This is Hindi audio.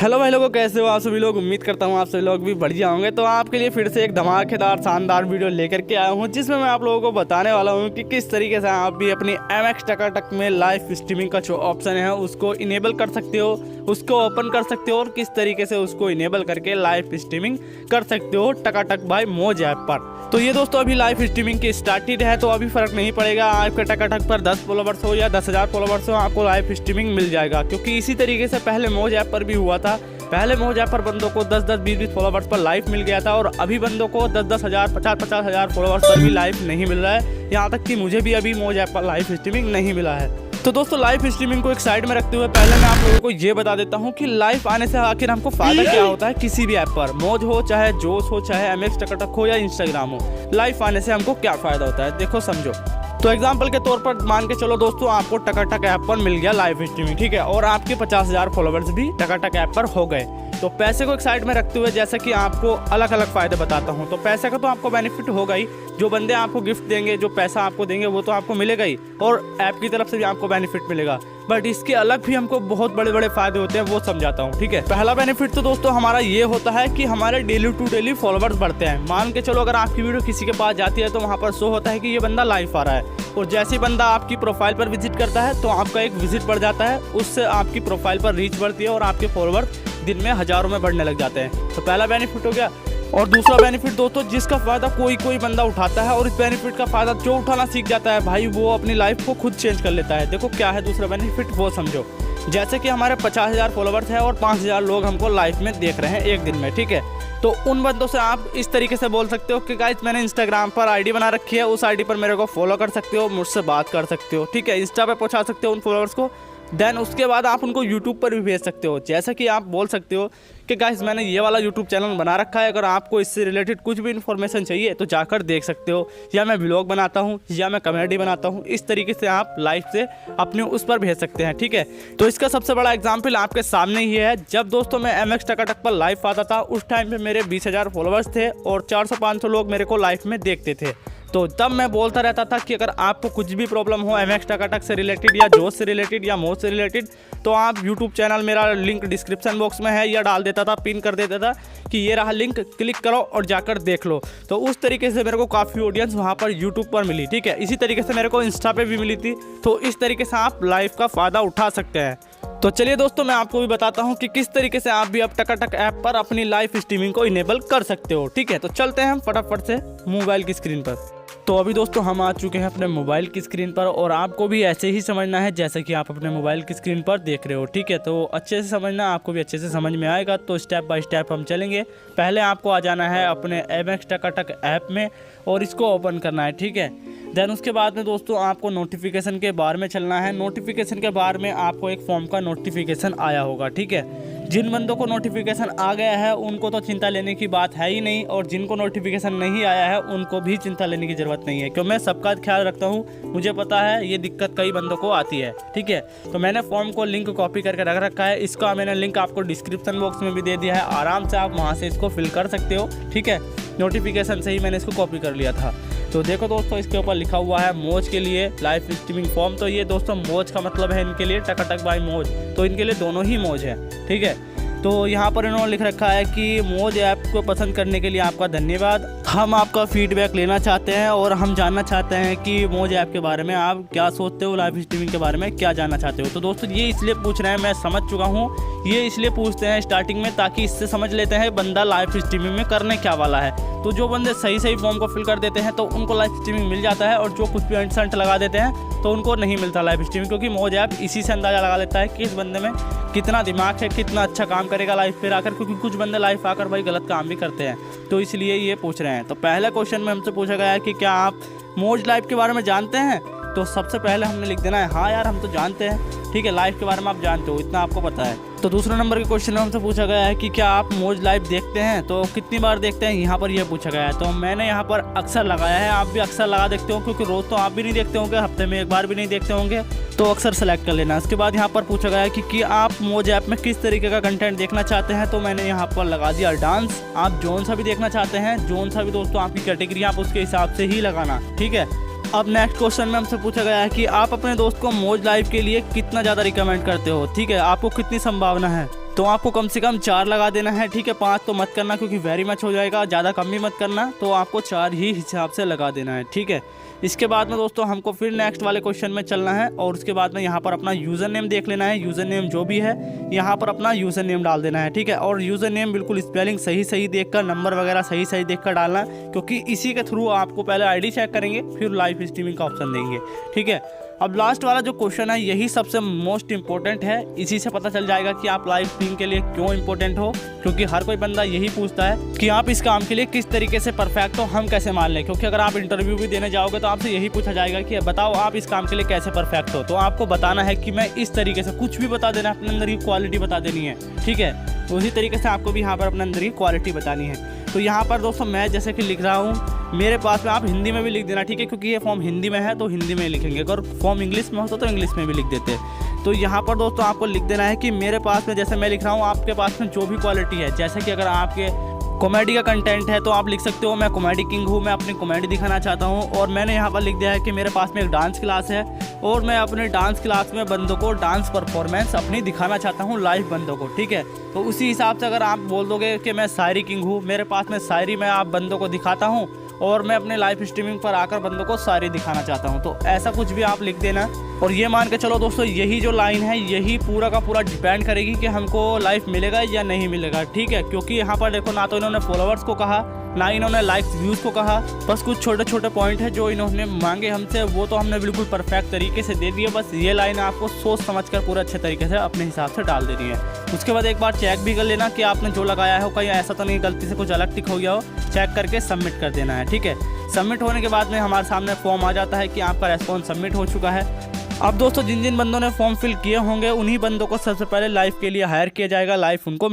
हेलो भाई लोगों, कैसे हो आप सभी लोग। उम्मीद करता हूँ आप सभी लोग भी बढ़िया होंगे। तो आपके लिए फिर से एक धमाकेदार शानदार वीडियो लेकर के आया हूँ, जिसमें मैं आप लोगों को बताने वाला हूँ कि किस तरीके से आप भी अपनी MX टकाटक में लाइव स्ट्रीमिंग का जो ऑप्शन है उसको इनेबल कर सकते हो, उसको ओपन कर सकते हो और किस तरीके से उसको इनेबल करके लाइव स्ट्रीमिंग कर सकते हो टकाटक बाय मौज ऐप पर। तो ये दोस्तों अभी लाइव स्ट्रीमिंग की स्टार्टेड है, तो अभी फर्क नहीं पड़ेगा आपके टकाटक पर 10 फॉलोवर्स हो या 10,000 फॉलोवर्स हो, आपको लाइव स्ट्रीमिंग मिल जाएगा। क्योंकि इसी तरीके से पहले मौज ऐप पर भी हुआ था। पहले मौज ऐप पर बंदों को 10-10, 20-20 फॉलोवर्स पर लाइव मिल गया था और अभी बंदों को 10-10 हज़ार, 50-50 हज़ार फॉलोवर्स पर भी लाइव नहीं मिल रहा है। यहाँ तक कि मुझे भी अभी मौज ऐप पर लाइव स्ट्रीमिंग नहीं मिला है। तो दोस्तों लाइव स्ट्रीमिंग को एक साइड में रखते हुए पहले मैं आप लोगों को ये बता देता हूँ कि लाइव आने से आखिर हमको फायदा क्या होता है। किसी भी ऐप पर, मौज हो चाहे जोश हो चाहे MX टकाटक हो या इंस्टाग्राम हो, लाइव आने से हमको क्या फायदा होता है देखो समझो। तो एग्जाम्पल के तौर पर मान के चलो दोस्तों, आपको टकाटक ऐप पर मिल गया लाइव स्ट्रीमिंग, ठीक है, और आपके 50,000 फॉलोवर्स भी टकाटक ऐप पर हो गए। तो पैसे को एक साइड में रखते हुए जैसे कि आपको अलग अलग फायदे बताता हूँ। तो पैसे का तो आपको बेनिफिट होगा ही, जो बंदे आपको गिफ्ट देंगे, जो पैसा आपको देंगे वो तो आपको मिलेगा ही, और ऐप की तरफ से भी आपको बेनिफिट मिलेगा। बट इसके अलग भी हमको बहुत बड़े बड़े फायदे होते हैं, वो समझाता हूँ, ठीक है। पहला बेनिफिट तो दोस्तों हमारा ये होता है कि हमारे डेली टू डेली फॉलोवर्स बढ़ते हैं। मान के चलो अगर आपकी वीडियो किसी के पास जाती है तो वहाँ पर शो होता है कि ये बंदा लाइव आ रहा है, और जैसे ही बंदा आपकी प्रोफाइल पर विजिट करता है तो आपका एक विजिट बढ़ जाता है, उससे आपकी प्रोफाइल पर रीच बढ़ती है और आपके फॉलोवर्स दिन में हजारों में बढ़ने लग जाते हैं। तो पहला बेनिफिट हो गया। और दूसरा बेनिफिट दोस्तों जिसका फायदा कोई बंदा उठाता है, और इस बेनिफिट का फायदा जो उठाना सीख जाता है भाई, वो अपनी लाइफ को खुद चेंज कर लेता है। देखो क्या है दूसरा बेनिफिट वो समझो। जैसे कि हमारे 50,000 फॉलोवर्स है और 5,000 लोग हमको लाइव में देख रहे हैं एक दिन में, ठीक है। तो उन बंदों से आप इस तरीके से बोल सकते हो कि गाइस मैंने इंस्टाग्राम पर आईडी बना रखी है, उस आईडी पर मेरे को फॉलो कर सकते हो, मुझसे बात कर सकते हो, ठीक है। इंस्टा पे पहुंचा सकते हो उन फॉलोवर्स को। देन उसके बाद आप उनको यूट्यूब पर भी भेज सकते हो। जैसा कि आप बोल सकते हो कि गाइस मैंने ये वाला यूट्यूब चैनल बना रखा है, अगर आपको इससे रिलेटेड कुछ भी इन्फॉर्मेशन चाहिए तो जाकर देख सकते हो, या मैं व्लॉग बनाता हूँ या मैं कॉमेडी बनाता हूँ। इस तरीके से आप लाइव से अपने उस पर भेज सकते हैं, ठीक है। तो इसका सबसे बड़ा एग्जाम्पल आपके सामने ही है। जब दोस्तों मैं MX टकाटक पर लाइव आता था उस टाइम पे मेरे 20,000 फॉलोवर्स थे और 400-500 लोग मेरे को लाइव में देखते थे। तो तब मैं बोलता रहता था कि अगर आपको कुछ भी प्रॉब्लम हो MX टकाटक से रिलेटेड या जोश से रिलेटेड या मौज से रिलेटेड, तो आप यूट्यूब चैनल, मेरा लिंक डिस्क्रिप्शन बॉक्स में है, या डाल देता था, पिन कर देता था कि ये रहा लिंक, क्लिक करो और जाकर देख लो। तो उस तरीके से मेरे को काफ़ी ऑडियंस वहाँ पर यूट्यूब पर मिली, ठीक है। इसी तरीके से मेरे को इंस्टा पे भी मिली थी। तो इस तरीके से आप लाइव का फ़ायदा उठा सकते हैं। तो चलिए दोस्तों मैं आपको भी बताता हूँ कि किस तरीके से आप भी अब टकाटक ऐप पर अपनी लाइव स्ट्रीमिंग को इनेबल कर सकते हो, ठीक है। तो चलते हैं हम फटाफट से मोबाइल की स्क्रीन पर। तो अभी दोस्तों हम आ चुके हैं अपने मोबाइल की स्क्रीन पर, और आपको भी ऐसे ही समझना है जैसे कि आप अपने मोबाइल की स्क्रीन पर देख रहे हो, ठीक है। तो अच्छे से समझना, आपको भी अच्छे से समझ में आएगा। तो स्टेप बाय स्टेप हम चलेंगे। पहले आपको आ जाना है अपने MX टकाटक ऐप में और इसको ओपन करना है, ठीक है। देन उसके बाद में दोस्तों आपको नोटिफिकेशन के बार में चलना है। नोटिफिकेशन के बार में आपको एक फॉर्म का नोटिफिकेशन आया होगा, ठीक है। जिन बंदों को नोटिफिकेशन आ गया है उनको तो चिंता लेने की बात है ही नहीं, और जिनको नोटिफिकेशन नहीं आया है उनको भी चिंता लेने की ज़रूरत नहीं है, क्योंकि मैं सबका ख्याल रखता हूँ। मुझे पता है ये दिक्कत कई बंदों को आती है, ठीक है। तो मैंने फॉर्म को लिंक कॉपी करके रख रखा है। इसका मैंने लिंक आपको डिस्क्रिप्शन बॉक्स में भी दे दिया है, आराम से आप वहाँ से इसको फिल कर सकते हो, ठीक है। नोटिफिकेशन से ही मैंने इसको कॉपी कर लिया था। तो देखो दोस्तों इसके ऊपर लिखा हुआ है मौज के लिए लाइव स्ट्रीमिंग फॉर्म। तो ये दोस्तों मौज का मतलब है इनके लिए टकाटक बाय मौज, तो इनके लिए दोनों ही मौज है, ठीक है। तो यहाँ पर इन्होंने लिख रखा है कि मौज ऐप को पसंद करने के लिए आपका धन्यवाद। हम आपका फीडबैक लेना चाहते हैं और हम जानना चाहते हैं कि मौज ऐप के बारे में आप क्या सोचते हो, लाइव स्ट्रीमिंग के बारे में क्या जानना चाहते हो। तो दोस्तों ये इसलिए पूछ रहे हैं, मैं समझ चुका हूँ, ये इसलिए पूछते हैं स्टार्टिंग में ताकि इससे समझ लेते हैं बंदा लाइव स्ट्रीमिंग में करने क्या वाला है। तो जो बंदे सही फॉर्म को फिल कर देते हैं तो उनको लाइव स्ट्रीमिंग मिल जाता है, और जो कुछ भी अंट लगा देते हैं तो उनको नहीं मिलता लाइव स्ट्रीमिंग। क्योंकि मौज ऐप इसी से अंदाज़ा लगा लेता है कि इस बंदे में कितना दिमाग है, कितना अच्छा काम करेगा लाइव पर आकर, क्योंकि कुछ बंदे लाइव आकर भाई गलत काम भी करते हैं, तो इसलिए ये पूछ रहे हैं। तो पहले क्वेश्चन में हमसे पूछा गया है कि क्या आप मौज लाइव के बारे में जानते हैं। तो सबसे पहले हमने लिख देना है हाँ यार हम तो जानते हैं, ठीक है। लाइव के बारे में आप जानते हो, इतना आपको पता है। तो दूसरे नंबर के क्वेश्चन में हमसे पूछा गया है कि क्या आप मौज लाइव देखते हैं, तो कितनी बार देखते हैं, यहाँ पर यह पूछा गया है। तो मैंने यहाँ पर अक्सर लगाया है, आप भी अक्सर लगा देखते हो, क्योंकि रोज़ तो आप भी नहीं देखते होंगे, हफ्ते में एक बार भी नहीं देखते होंगे, तो अक्सर सेलेक्ट कर लेना। उसके बाद यहाँ पर पूछा गया है कि आप मौज ऐप में किस तरीके का कंटेंट देखना चाहते हैं। तो मैंने यहाँ पर लगा दिया डांस। आप जोन सा भी देखना चाहते हैं, जोन सा भी दोस्तों आपकी कैटेगरी आप उसके हिसाब से ही लगाना, ठीक है। अब नेक्स्ट क्वेश्चन में हमसे पूछा गया है कि आप अपने दोस्त को मौज लाइव के लिए कितना ज़्यादा रिकमेंड करते हो, ठीक है, आपको कितनी संभावना है। तो आपको कम से कम 4 लगा देना है, ठीक है। 5 तो मत करना क्योंकि वेरी मच हो जाएगा, ज़्यादा कम भी मत करना, तो आपको 4 ही हिसाब से लगा देना है, ठीक है। इसके बाद में दोस्तों हमको फिर नेक्स्ट वाले क्वेश्चन में चलना है और उसके बाद में यहाँ पर अपना यूज़र नेम देख लेना है। यूज़र नेम जो भी है यहाँ पर अपना यूज़र नेम डाल देना है, ठीक है। और यूज़र नेम बिल्कुल स्पेलिंग सही देखकर, नंबर वगैरह सही देखकर डालना, क्योंकि इसी के थ्रू आपको पहले आईडी चेक करेंगे, फिर लाइव स्ट्रीमिंग का ऑप्शन देंगे, ठीक है। अब लास्ट वाला जो क्वेश्चन है यही सबसे मोस्ट इंपॉर्टेंट है। इसी से पता चल जाएगा कि आप लाइव स्ट्रीम के लिए क्यों इंपॉर्टेंट हो, क्योंकि हर कोई बंदा यही पूछता है कि आप इस काम के लिए किस तरीके से परफेक्ट हो, हम कैसे मान लें। क्योंकि अगर आप इंटरव्यू भी देने जाओगे तो आपसे यही पूछा जाएगा कि बताओ आप इस काम के लिए कैसे परफेक्ट हो। तो आपको बताना है कि मैं इस तरीके से, कुछ भी बता देना, अपने अंदर की क्वालिटी बता देनी है, ठीक है। उसी तरीके से आपको भी यहाँ पर अपने अंदर की क्वालिटी बतानी है। तो यहाँ पर दोस्तों मैं जैसे कि लिख रहा हूँ मेरे पास में, आप हिंदी में भी लिख देना, ठीक है, क्योंकि ये फॉर्म हिंदी में है तो हिंदी में लिखेंगे, अगर फॉर्म इंग्लिश में होता तो इंग्लिश में भी लिख देते। तो यहाँ पर दोस्तों आपको लिख देना है कि मेरे पास में, जैसे मैं लिख रहा हूँ, आपके पास में जो भी क्वालिटी है, जैसे कि अगर आपके कॉमेडी का कंटेंट है तो आप लिख सकते हो मैं कॉमेडी किंग हूँ, मैं अपनी कॉमेडी दिखाना चाहता हूँ। और मैंने यहाँ पर लिख दिया है कि मेरे पास में एक डांस क्लास है और मैं अपने डांस क्लास में बंदों को डांस परफॉर्मेंस अपनी दिखाना चाहता हूँ, लाइव बंदों को, ठीक है। तो उसी हिसाब से अगर आप बोल दोगे कि मैं शायरी किंग हूँ, मेरे पास में शायरी में आप बंदों को दिखाता हूँ और मैं अपने लाइव स्ट्रीमिंग पर आकर बंदों को शायरी दिखाना चाहता हूँ, तो ऐसा कुछ भी आप लिख देना। और ये मान के चलो दोस्तों, यही जो लाइन है यही पूरा का पूरा डिपेंड करेगी कि हमको लाइव मिलेगा या नहीं मिलेगा, ठीक है। क्योंकि यहाँ पर देखो, ना तो इन्होंने फॉलोअर्स को कहा, ना इन्होंने लाइक्स व्यूज़ को कहा, बस कुछ छोटे छोटे पॉइंट है जो इन्होंने मांगे हमसे, वो तो हमने बिल्कुल परफेक्ट तरीके से दे दिए। बस ये लाइन आपको सोच समझकर पूरा अच्छे तरीके से अपने हिसाब से डाल देनी है। उसके बाद एक बार चेक भी कर लेना कि आपने जो लगाया हो कहीं ऐसा तो नहीं गलती से कुछ अलग टिक हो गया हो, चेक करके सबमिट कर देना है, ठीक है। सबमिट होने के बाद में हमारे सामने फॉर्म आ जाता है कि आपका रेस्पॉन्स सबमिट हो चुका है। अब दोस्तों जिन जिन बंदों ने फॉर्म फिल किए होंगे उन्हीं बंदों को सबसे पहले लाइव के लिए हायर किया जाएगा, लाइव उनको